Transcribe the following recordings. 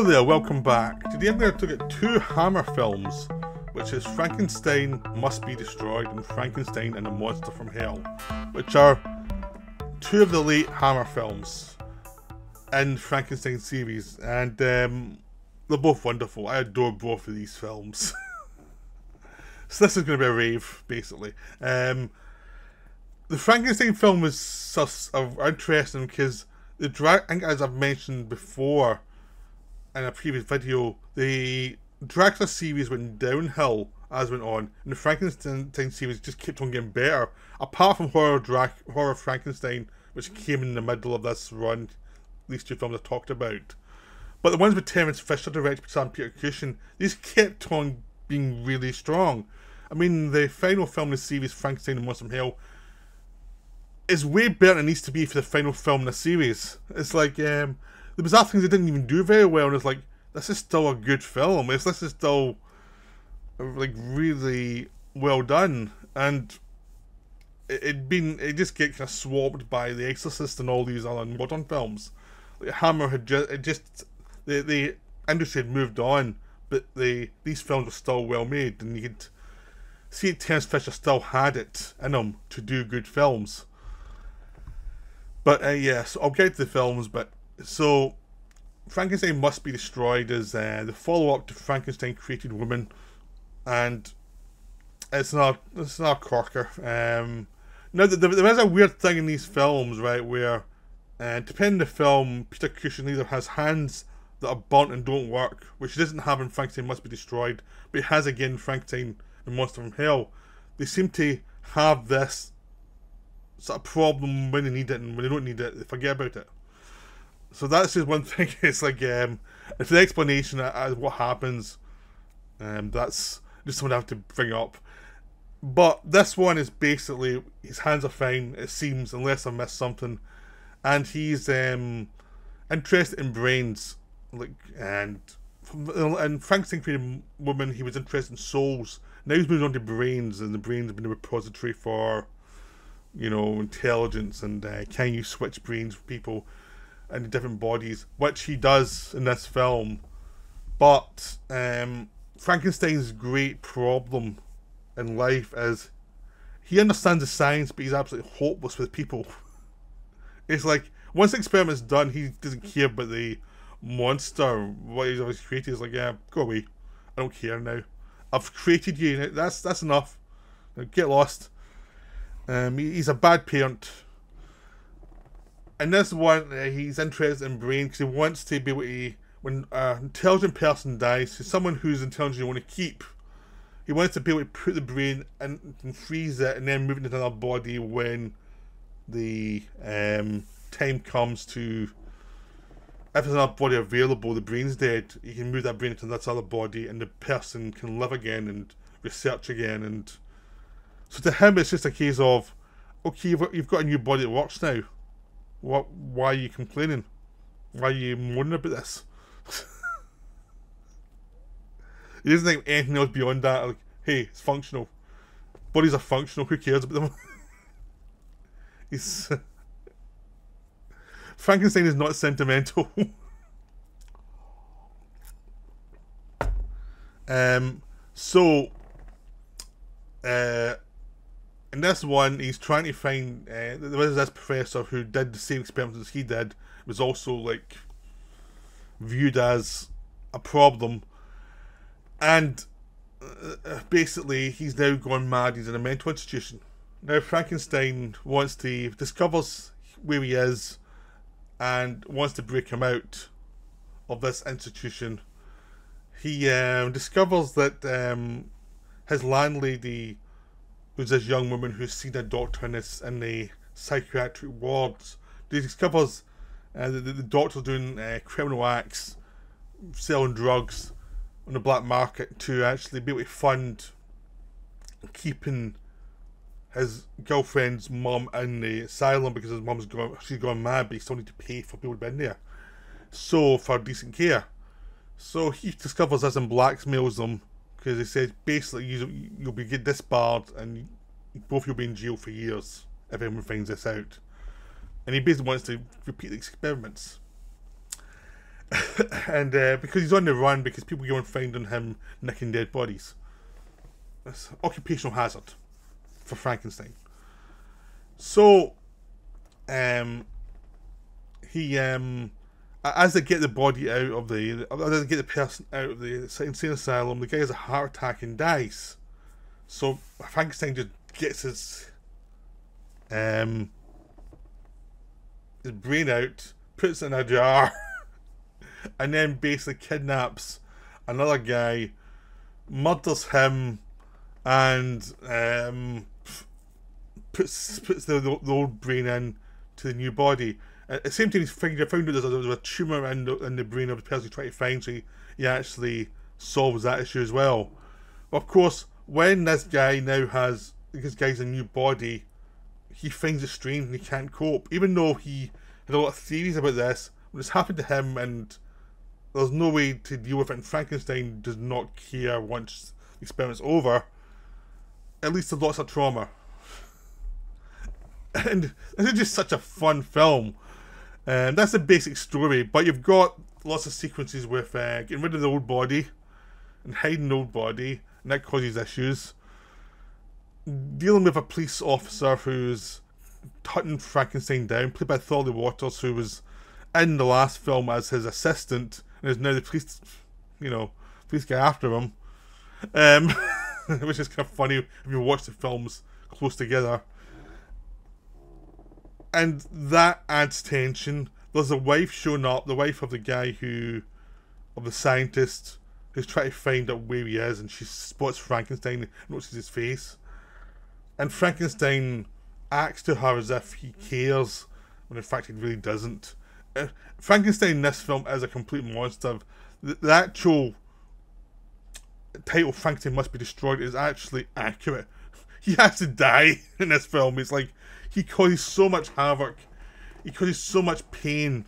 Hello there, welcome back. Today I'm going to look at two Hammer films, which is Frankenstein Must Be Destroyed and Frankenstein and the Monster from Hell, which are two of the late Hammer films in Frankenstein series, and they're both wonderful. I adore both of these films. So this is going to be a rave, basically. The Frankenstein film was interesting because I think, as I've mentioned before in a previous video, the Dracula series went downhill as went on, and the Frankenstein series just kept on getting better. Apart from Horror Frankenstein, which came in the middle of this run, these two films I talked about. But the ones with Terrence Fisher directed by Peter Cushing, these kept on being really strong. I mean, the final film in the series, Frankenstein and Monster from Hell, is way better than it needs to be for the final film in the series. It's like, there was other things they didn't even do very well, and it's like, this is still a good film. This is still, like, really well done. And it just gets kind of swamped by The Exorcist and all these other modern films. Like, Hammer had the industry had moved on, but these films were still well made, and you could see Terrence Fisher still had it in him to do good films. But yeah, so I'll get to the films. But so Frankenstein Must Be Destroyed is the follow-up to Frankenstein Created Woman, and it's not corker. Now there is a weird thing in these films, right, where depending on the film, Peter Cushing either has hands that are burnt and don't work, which he doesn't have in Frankenstein Must Be Destroyed, but he has again in Frankenstein and Monster from Hell. They seem to have this sort of problem when they need it, and when they don't need it, they forget about it. So that's just one thing. It's like, if the explanation as what happens, that's just something I have to bring up. But this one is basically, his hands are fine, it seems, unless I missed something. And he's interested in brains. And Frankenstein Created Woman, he was interested in souls. Now he's moved on to brains, and the brains have been a repository for, you know, intelligence, and can you switch brains for people in different bodies, which he does in this film. But Frankenstein's great problem in life is he understands the science, but he's absolutely hopeless with people. It's like, once the experiment's done, he doesn't care about the monster, what he's always created. He's like, yeah, go away, I don't care now. I've created you, that's enough. Get lost. He's a bad parent. In this one, he's interested in brain because he wants to be able to, when an intelligent person dies, so someone who's intelligent you want to keep, he wants to be able to put the brain in and freeze it and then move it into another body when the time comes to, if there's another body available, the brain's dead, you can move that brain into that other body and the person can live again and research again. And so to him, it's just a case of, okay, you've got a new body that works now. Why are you complaining? Why are you moaning about this? He doesn't think anything else beyond that. Like, hey, it's functional. Bodies are functional. Who cares about them? He's Frankenstein is not sentimental. So in this one, he's trying to find, there was this professor who did the same experiments as he did, was also like viewed as a problem, and basically he's now gone mad. He's in a mental institution. Now Frankenstein discovers where he is and wants to break him out of this institution. He discovers that his landlady, who's this young woman who's seen a doctor in the psychiatric wards, he discovers that the doctor's doing criminal acts, selling drugs on the black market to actually be able to fund keeping his girlfriend's mum in the asylum, because his mum's she's gone mad, but he still need to pay for people to be in there, so for decent care. So he discovers this and blackmails them, because he says basically you'll be get disbarred and both you'll be in jail for years if anyone finds this out. And he basically wants to repeat the experiments. And because he's on the run, because people go and finding him nicking dead bodies. That's occupational hazard for Frankenstein. So, he as they get the body out of as they get the person out of the insane asylum, the guy has a heart attack and dies. So Frankenstein just gets his brain out, puts it in a jar, and then basically kidnaps another guy, murders him, and puts the old brain in to the new body. At the same time, he's found out there's a tumour in the brain of the person he's trying to find, so he actually solves that issue as well. But of course, when this guy's a new body, he finds it strange and he can't cope. Even though he had a lot of theories about this, when it's happened to him and there's no way to deal with it, and Frankenstein does not care once the experiment's over, at least there's lots of trauma. And this is just such a fun film. That's the basic story, but you've got lots of sequences with getting rid of the old body and hiding the old body, and that causes issues. Dealing with a police officer who's hunting Frankenstein down, played by Thorley Waters, who was in the last film as his assistant, and is now the police guy after him. Which is kind of funny if you watch the films close together. And that adds tension. There's a wife showing up, the wife of the guy of the scientist, who's trying to find out where he is, and she spots Frankenstein and notices his face. And Frankenstein acts to her as if he cares, when in fact he really doesn't. Frankenstein in this film is a complete monster. The actual title, Frankenstein Must Be Destroyed, is actually accurate. He has to die in this film. It's like, he causes so much havoc, he causes so much pain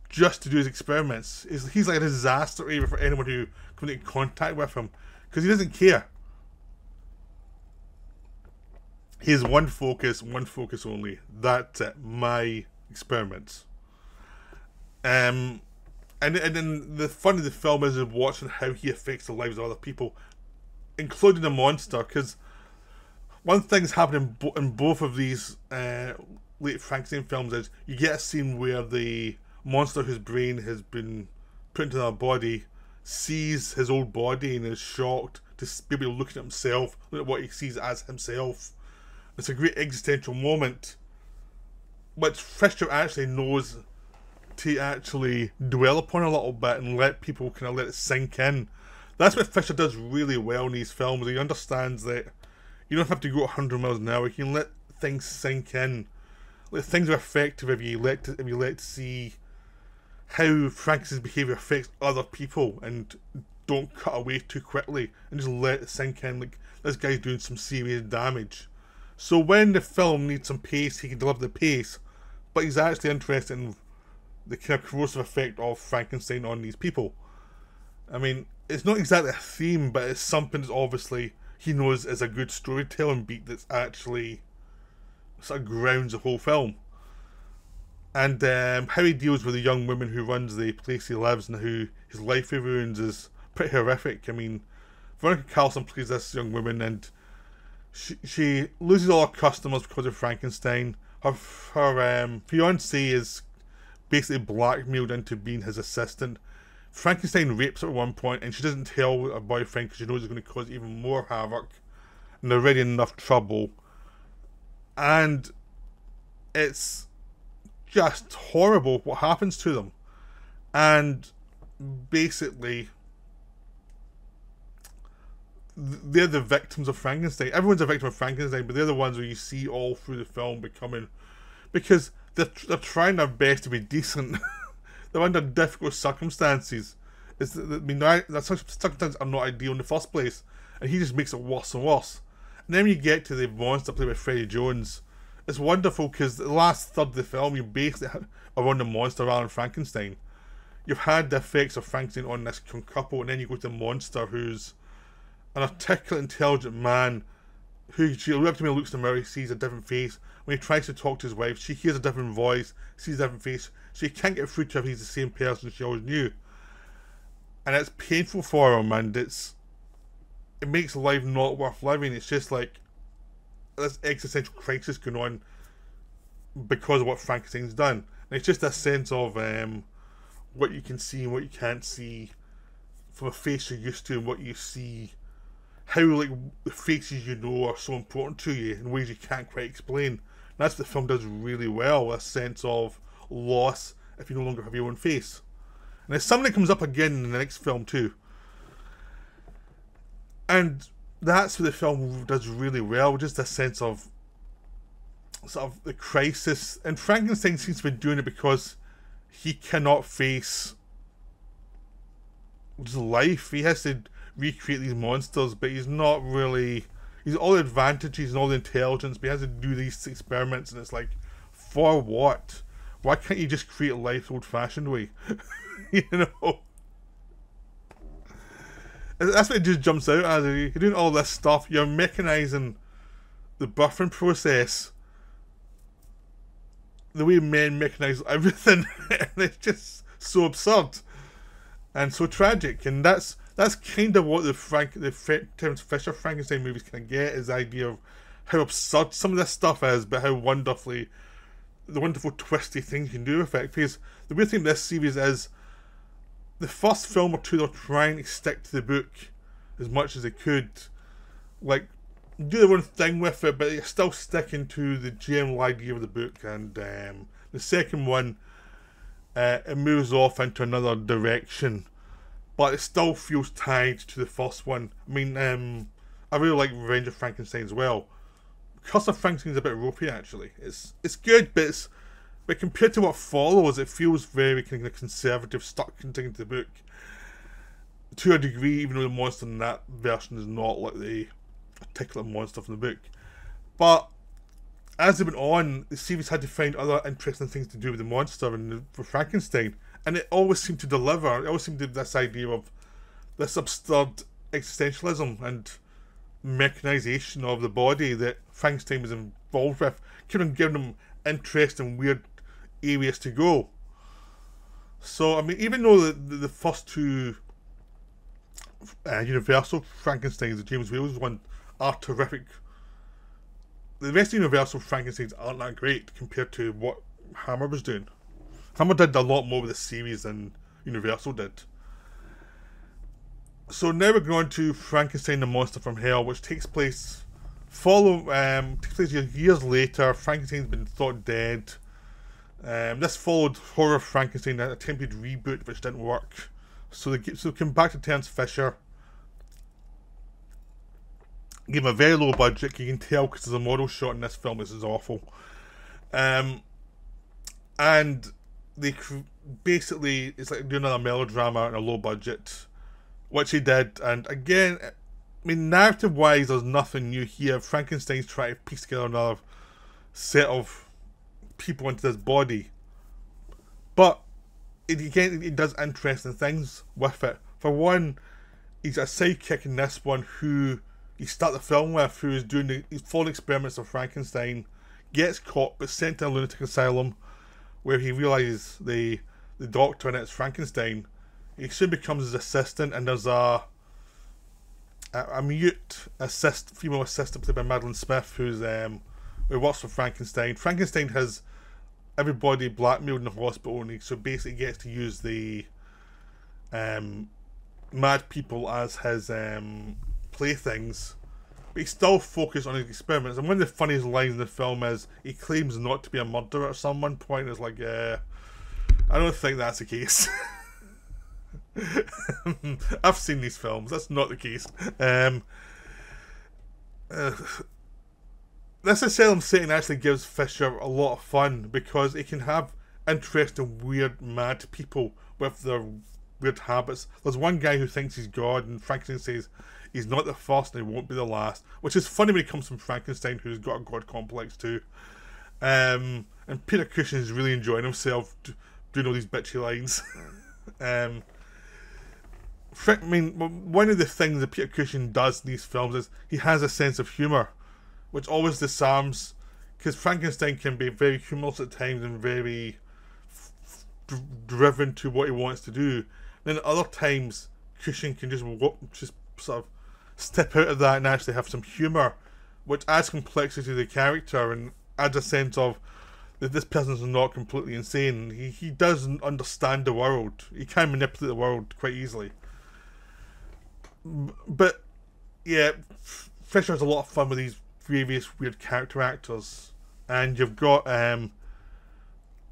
just to do his experiments. He's like a disaster area for anyone who comes in contact with him, because he doesn't care. He has one focus only. That's it. My experiments. And then the fun of the film is watching how he affects the lives of other people, including the monster. Because one thing that's happening in both of these late Frankenstein films is you get a scene where the monster whose brain has been put into their body sees his old body and is shocked to be able to look at himself, look at what he sees as himself. It's a great existential moment, which Fisher actually knows to actually dwell upon a little bit and let people kind of let it sink in. That's what Fisher does really well in these films. He understands that you don't have to go 100 miles an hour. You can let things sink in. Like, things are effective if you let to see how Frankenstein's behaviour affects other people, and don't cut away too quickly and just let it sink in. Like, this guy's doing some serious damage. So when the film needs some pace, he can deliver the pace, but he's actually interested in the kind of corrosive effect of Frankenstein on these people. I mean, it's not exactly a theme, but it's something that's obviously he knows is a good storytelling beat that's actually sort of grounds the whole film. And how he deals with the young woman who runs the place he lives and who his life he ruins is pretty horrific. I mean, Veronica Carlson plays this young woman, and she loses all her customers because of Frankenstein. Her fiancé is basically blackmailed into being his assistant. Frankenstein rapes her at one point, and she doesn't tell her boyfriend because she knows it's going to cause even more havoc, and they're already in enough trouble. And it's just horrible what happens to them. And basically, they're the victims of Frankenstein. Everyone's a victim of Frankenstein, but they're the ones where you see all through the film becoming, because they're trying their best to be decent. They're under difficult circumstances. The circumstances are not ideal in the first place, and he just makes it worse and worse. And then you get to the monster played by Freddie Jones. It's wonderful because the last third of the film, you basically are on the monster rather than Frankenstein. You've had the effects of Frankenstein on this couple, and then you go to the monster, who's an articulate, intelligent man who she looks in the mirror, he sees a different face. When he tries to talk to his wife, she hears a different voice, sees a different face, so he can't get through to her if he's the same person she always knew. And it's painful for him, and it makes life not worth living. It's just like this existential crisis going on because of what Frankenstein's done. And it's just a sense of what you can see and what you can't see from a face you're used to and what you see. How like the faces you know are so important to you in ways you can't quite explain. And that's what the film does really well, a sense of loss if you no longer have your own face. And it's something that comes up again in the next film too. And that's what the film does really well, just a sense of sort of the crisis. And Frankenstein seems to be doing it because he cannot face his life. He has to recreate these monsters, but he's not really... He's all the advantages and all the intelligence, but he has to do these experiments, and it's like, for what? Why can't you just create life the old-fashioned way? You know? That's what it just jumps out as. You're doing all this stuff, you're mechanising the birthing process the way men mechanise everything, and it's just so absurd and so tragic. And that's kind of what the Terrence Fisher Frankenstein movies kind of get, is the idea of how absurd some of this stuff is, but how the wonderful twisty things you can do with it. Because the weird thing with this series is, the first film or two, they're trying to stick to the book as much as they could, like do their own thing with it, but they're still sticking to the general idea of the book. And the second one, it moves off into another direction, but it still feels tied to the first one. I mean, I really like Revenge of Frankenstein as well. Curse of Frankenstein's a bit ropey, actually. It's good, but compared to what follows, it feels very kind of conservative, stuck into the book to a degree, even though the monster in that version is not like the particular monster from the book. But as it went on, the series had to find other interesting things to do with the monster and for Frankenstein, and it always seemed to deliver. It always seemed to have this idea of this absurd existentialism and mechanization of the body that Frankenstein was involved with, kept on giving them interesting, weird areas to go. So, I mean, even though the first two Universal Frankensteins, the James Whale's one, are terrific, the rest of Universal Frankensteins aren't that great compared to what Hammer was doing. Hammer did a lot more with the series than Universal did. So now we're going to Frankenstein the Monster from Hell, which takes place years later. Frankenstein's been thought dead. This followed Horror Frankenstein, an attempted reboot which didn't work. So they came back to Terrence Fisher. Gave him a very low budget. You can tell because there's a model shot in this film. This is awful. And they basically, it's like doing another melodrama on a low budget, which he did. And again, I mean, narrative wise, there's nothing new here. Frankenstein's trying to piece together another set of people into this body, but it does interesting things with it. For one, he's a sidekick in this one who you start the film with, who is doing these full experiments of Frankenstein, gets caught but sent to a lunatic asylum where he realises the doctor in it's Frankenstein. He soon becomes his assistant, and there's a mute female assistant played by Madeline Smith who works for Frankenstein. Frankenstein has everybody blackmailed in the hospital, and so basically gets to use the mad people as his playthings, but he's still focused on his experiments. And one of the funniest lines in the film is he claims not to be a murderer at some one point. It's like, I don't think that's the case. I've seen these films, that's not the case. This asylum setting actually gives Fisher a lot of fun because he can have interesting, weird, mad people with their weird habits. There's one guy who thinks he's God, and Frankenstein says he's not the first and he won't be the last, which is funny when it comes from Frankenstein, who's got a God complex too. And Peter Cushing is really enjoying himself doing all these bitchy lines. I mean, one of the things that Peter Cushing does in these films is he has a sense of humour. which always disarms, because Frankenstein can be very humorless at times and very driven to what he wants to do. Then at other times, Cushing can just sort of step out of that and actually have some humour, which adds complexity to the character and adds a sense of that this person's not completely insane. He doesn't understand the world. He can manipulate the world quite easily. But yeah, Fisher has a lot of fun with these various weird character actors, and you've got the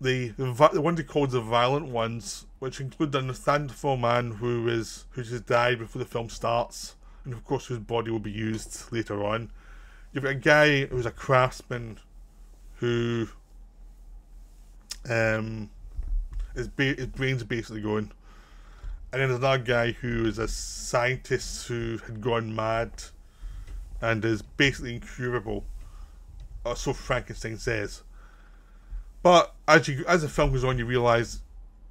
ones he calls the violent ones, which include the Neanderthal man who just died before the film starts, and of course whose body will be used later on. You've got a guy who's a craftsman who his brain's basically going, and then there's another guy who is a scientist who had gone mad and is basically incurable, or so Frankenstein says. But as the film goes on, you realise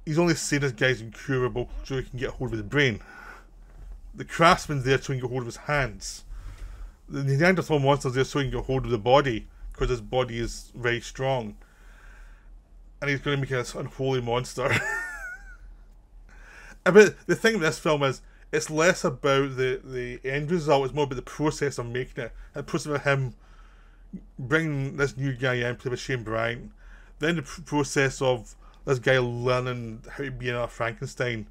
he's only saying this guy's incurable so he can get a hold of his brain. The craftsman's there so he can get hold of his hands. The Neanderthal monster's there so he can get hold of the body, because his body is very strong. And he's going to make it an unholy monster. But the thing with this film is, it's less about the end result, it's more about the process of making it. The process of him bringing this new guy in, played by Shane Bryant. Then the process of this guy learning how to be another Frankenstein,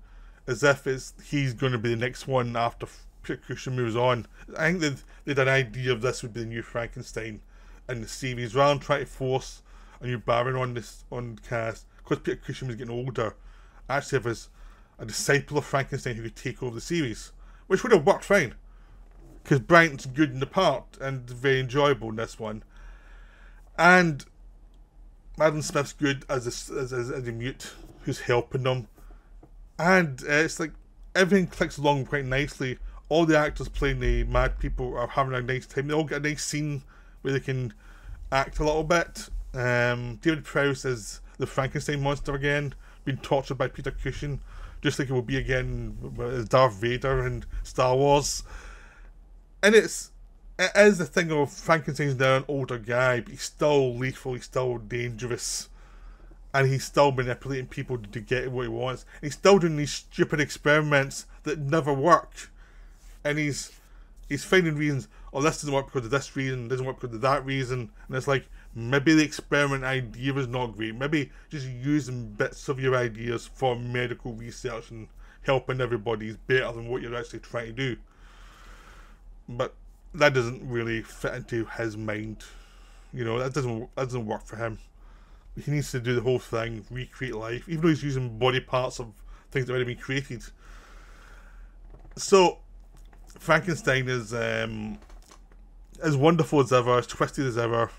as if he's going to be the next one after Peter Cushing moves on. I think they'd an idea of this would be the new Frankenstein in the series, rather than trying to force a new Baron on the cast, because Peter Cushing was getting older. Actually, have a disciple of Frankenstein who could take over the series, which would have worked fine, because Bryant's good in the part and very enjoyable in this one, and Madeline Smith's good as a mute who's helping them, and it's like everything clicks along quite nicely. All the actors playing the mad people are having a nice time. They all get a nice scene where they can act a little bit. David Prowse is the Frankenstein monster again, being tortured by Peter Cushing, just like it will be again as Darth Vader in Star Wars. And it is the thing of Frankenstein's now an older guy, but he's still lethal, he's still dangerous, and he's still manipulating people to get what he wants. And he's still doing these stupid experiments that never work, and he's finding reasons. Oh, this doesn't work because of this reason, doesn't work because of that reason, and it's like, maybe the experiment idea was not great. Maybe just using bits of your ideas for medical research and helping everybody is better than what you're actually trying to do. But that doesn't really fit into his mind. You know, that doesn't work for him. He needs to do the whole thing, recreate life, even though he's using body parts of things that already been created. So Frankenstein is as wonderful as ever, as twisted as ever.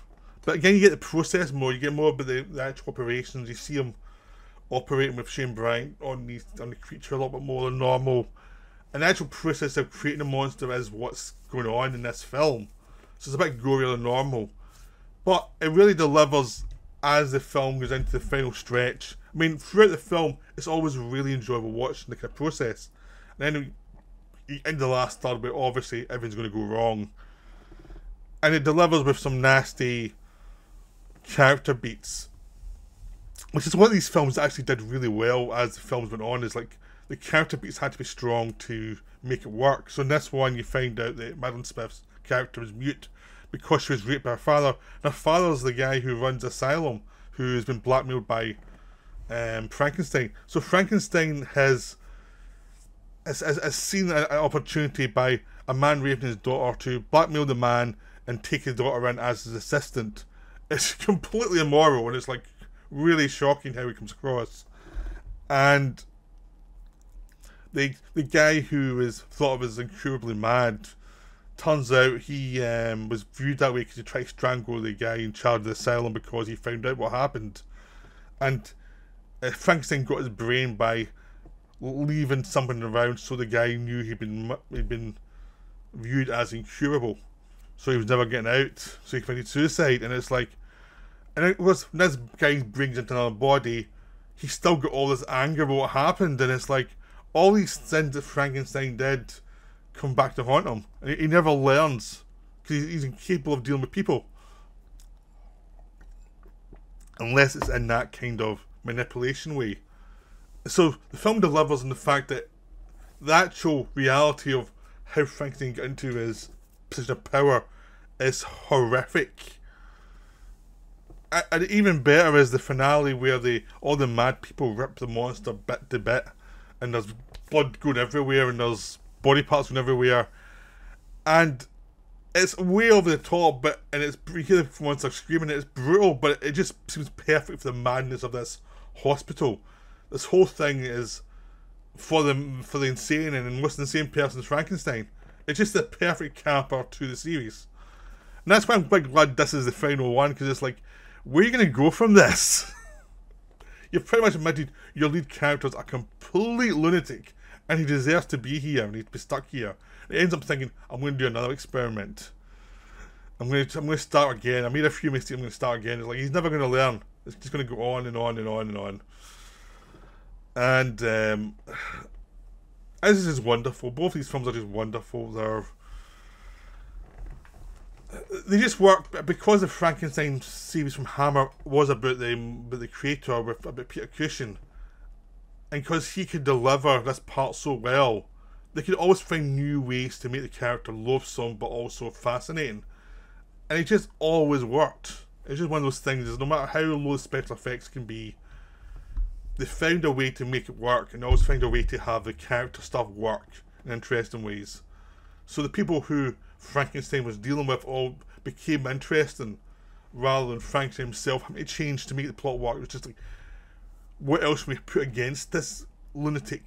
But again, you get the process more. You get more about the actual operations. You see him operating with Shane Bryant on the creature a little bit more than normal. And the actual process of creating a monster is what's going on in this film. So it's a bit gorier than normal. But it really delivers as the film goes into the final stretch. I mean, throughout the film, it's always really enjoyable watching the kind of process. And then in the last third, where obviously everything's going to go wrong. And it delivers with some nasty character beats, which is one of these films that actually did really well as the films went on. Is like the character beats had to be strong to make it work. So in this one, you find out that Madeline Smith's character is mute because she was raped by her father. And her father's the guy who runs the asylum, who has been blackmailed by Frankenstein. So Frankenstein has seen an opportunity by a man raping his daughter to blackmail the man and take his daughter in as his assistant. It's completely immoral, and it's like really shocking how he comes across. And the guy who is thought of as incurably mad, turns out he was viewed that way because he tried to strangle the guy in charge of the asylum because he found out what happened. And Frankenstein got his brain by leaving something around so the guy knew he'd been viewed as incurable. So he was never getting out, so he committed suicide. And it's like, and it was, when this guy brings into another body, he's still got all this anger about what happened, and it's like, all these sins that Frankenstein did come back to haunt him, and he never learns because he's incapable of dealing with people. Unless it's in that kind of manipulation way. So the film delivers on the fact that the actual reality of how Frankenstein got into his position of power is horrific. And even better is the finale where all the mad people rip the monster bit to bit, and there's blood going everywhere, and there's body parts going everywhere, and it's way over the top, and you hear the monster screaming. It's brutal, but it just seems perfect for the madness of this hospital. This whole thing is for the insane, and what's the insane person's Frankenstein. It's just the perfect capper to the series, and that's why I'm quite glad this is the final one, because it's like, where are you going to go from this? You've pretty much admitted your lead character is a complete lunatic, and he deserves to be here, and he's to be stuck here. It ends up thinking, I'm going to do another experiment. I'm going to start again. I made a few mistakes, I'm going to start again. It's like, he's never going to learn. It's just going to go on and on and on and on. And this is wonderful. Both these films are just wonderful. They just work because the Frankenstein series from Hammer was about the creator, about Peter Cushing, and because he could deliver this part so well, they could always find new ways to make the character loathsome but also fascinating, and it just always worked. It's just one of those things, is no matter how low the special effects can be, they found a way to make it work, and always find a way to have the character stuff work in interesting ways. So the people who Frankenstein was dealing with all became interesting, rather than Frankenstein himself having to change to make the plot work. It was just like, what else can we put against this lunatic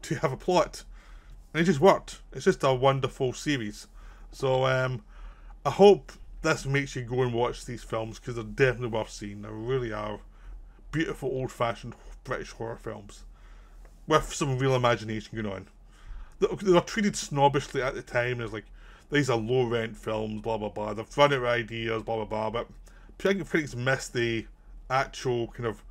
to have a plot? And it just worked. It's just a wonderful series. So I hope this makes you go and watch these films, because they're definitely worth seeing. They really are beautiful old-fashioned British horror films with some real imagination going on. They were treated snobbishly at the time as like, these are low-rent films, blah blah blah. They've run out of ideas, blah blah blah. But critics missed the actual kind of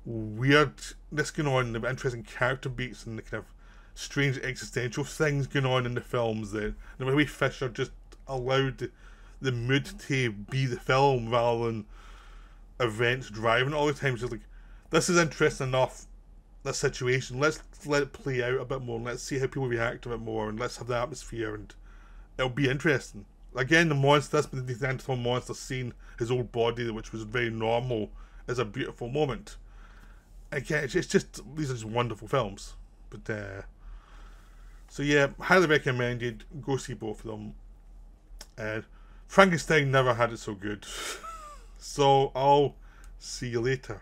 weirdness going on, the interesting character beats, and the kind of strange existential things going on in the films. The way Fisher just allowed the mood to be the film rather than events driving it all the time. It's just like, this is interesting enough, this situation, let's let it play out a bit more, and let's see how people react a bit more, and let's have the atmosphere, and it'll be interesting. Again, the monster, that's the Neanderthal monster seeing his old body, which was very normal, is a beautiful moment. Again, it's just these are just wonderful films. But so yeah, highly recommended. Go see both of them. Frankenstein never had it so good. So I'll see you later.